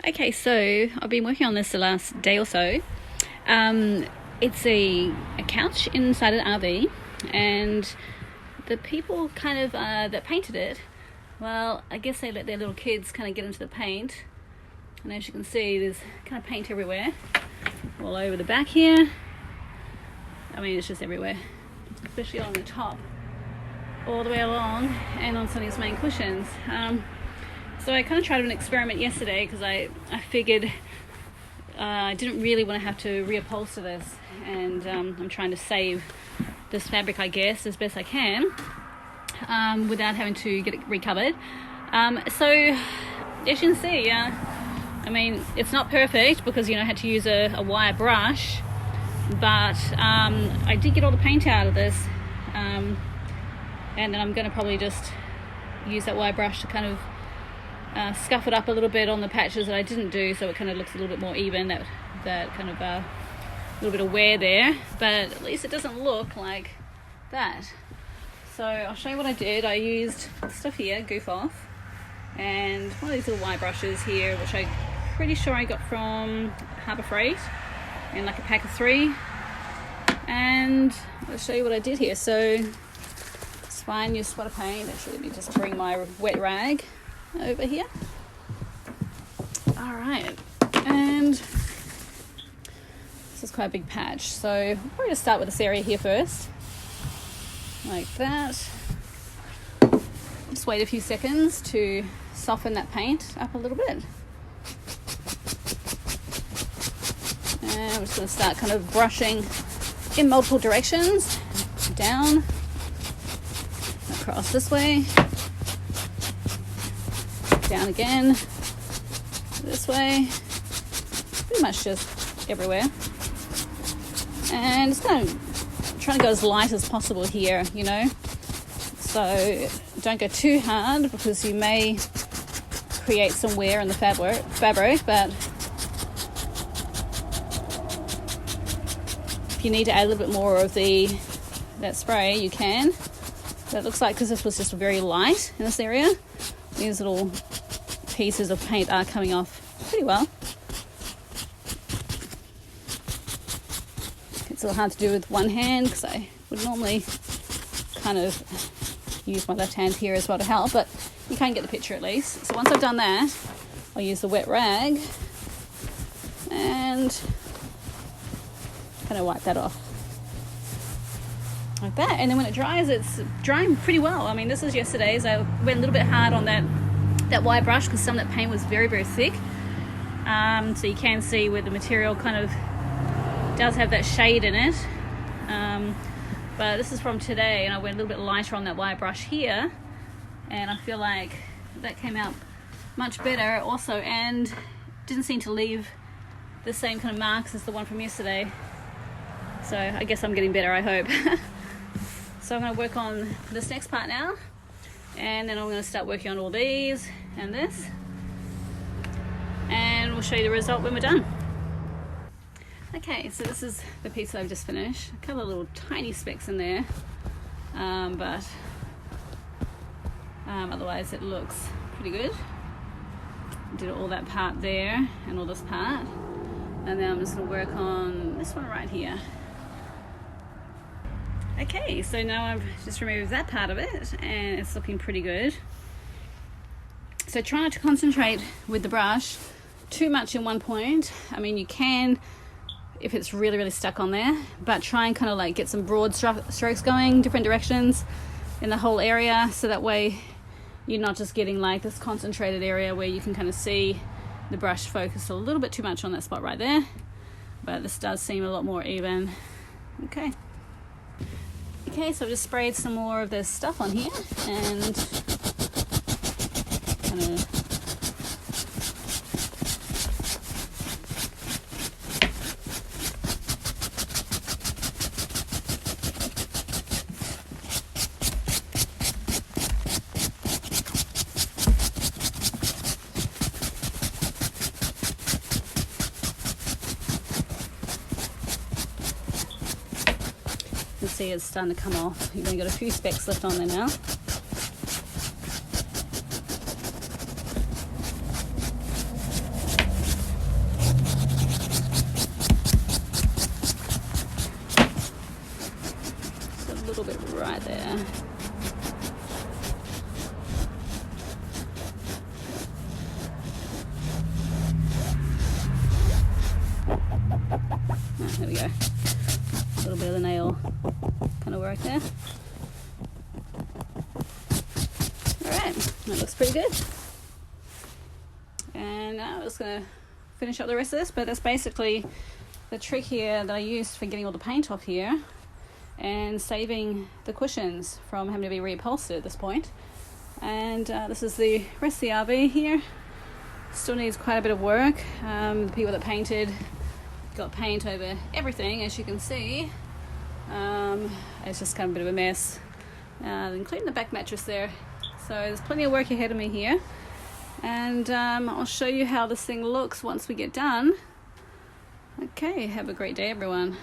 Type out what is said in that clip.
Okay, so I've been working on this the last day or so. It's a couch inside an RV, and the people kind of that painted it, well, I guess they let their little kids kind of get into the paint. And as you can see, there's kind of paint everywhere, all over the back here. I mean, it's just everywhere, especially on the top, all the way along, and on some of these main cushions. So I kind of tried an experiment yesterday because I figured I didn't really want to have to reupholster this, and I'm trying to save this fabric, I guess, as best I can without having to get it recovered. So as you can see, I mean, it's not perfect because, I had to use a wire brush, but I did get all the paint out of this, and then I'm going to probably just use that wire brush to kind of scuff it up a little bit on the patches that I didn't do, so it kind of looks a little bit more even, that kind of little bit of wear there, but at least it doesn't look like that. So I'll show you what I did. I used stuff here, Goof Off, and one of these little wire brushes here, which I'm pretty sure I got from Harbour Freight in like a pack of 3. And I'll show you what I did here. So it's fine, use spot of paint. Actually, let me just bring my wet rag over here. All right, and this is quite a big patch, so we're going to start with this area here first, like that. Just wait a few seconds to soften that paint up a little bit, and I'm just going to start kind of brushing in multiple directions, down, across this way, down again, this way, pretty much just everywhere. And it's kind of trying to go as light as possible here, so don't go too hard because you may create some wear in the fabric, but if you need to add a little bit more of that spray, you can. That looks like, because this was just very light in this area, these little pieces of paint are coming off pretty well. It's a little hard to do with one hand because I would normally kind of use my left hand here as well to help, but you can get the picture at least. So once I've done that, I'll use the wet rag and kind of wipe that off like that. And then when it dries, it's drying pretty well. I mean, this is yesterday's. I went a little bit hard on that wire brush because some of that paint was very, very thick. So you can see where the material kind of does have that shade in it. But this is from today, and I went a little bit lighter on that wire brush here, and I feel like that came out much better also, and didn't seem to leave the same kind of marks as the one from yesterday. So I guess I'm getting better, I hope. So I'm going to work on this next part now, and then I'm going to start working on all these and this, and we'll show you the result when we're done. Okay, so this is the piece that I've just finished. A couple of little tiny specks in there, but otherwise it looks pretty good. Did all that part there and all this part, and then I'm just going to work on this one right here. Okay, so now I've just removed that part of it, and it's looking pretty good. So try not to concentrate with the brush too much in one point. I mean, you can if it's really, really stuck on there, but try and kind of like get some broad strokes going, different directions in the whole area, so that way you're not just getting like this concentrated area where you can kind of see the brush focused a little bit too much on that spot right there. But this does seem a lot more even. Okay, so I've just sprayed some more of this stuff on here, and kind of you can see it's starting to come off. You've only got a few specks left on there now. there we go. A little bit of the nail kind of work there. Alright, that looks pretty good. And now I'm just going to finish up the rest of this, but that's basically the trick here that I used for getting all the paint off here and saving the cushions from having to be reupholstered at this point. And this is the rest of the RV here. Still needs quite a bit of work. The people that painted got paint over everything, as you can see. It's just kind of a bit of a mess, including the back mattress there. So there's plenty of work ahead of me here, and I'll show you how this thing looks once we get done. Okay, have a great day, everyone.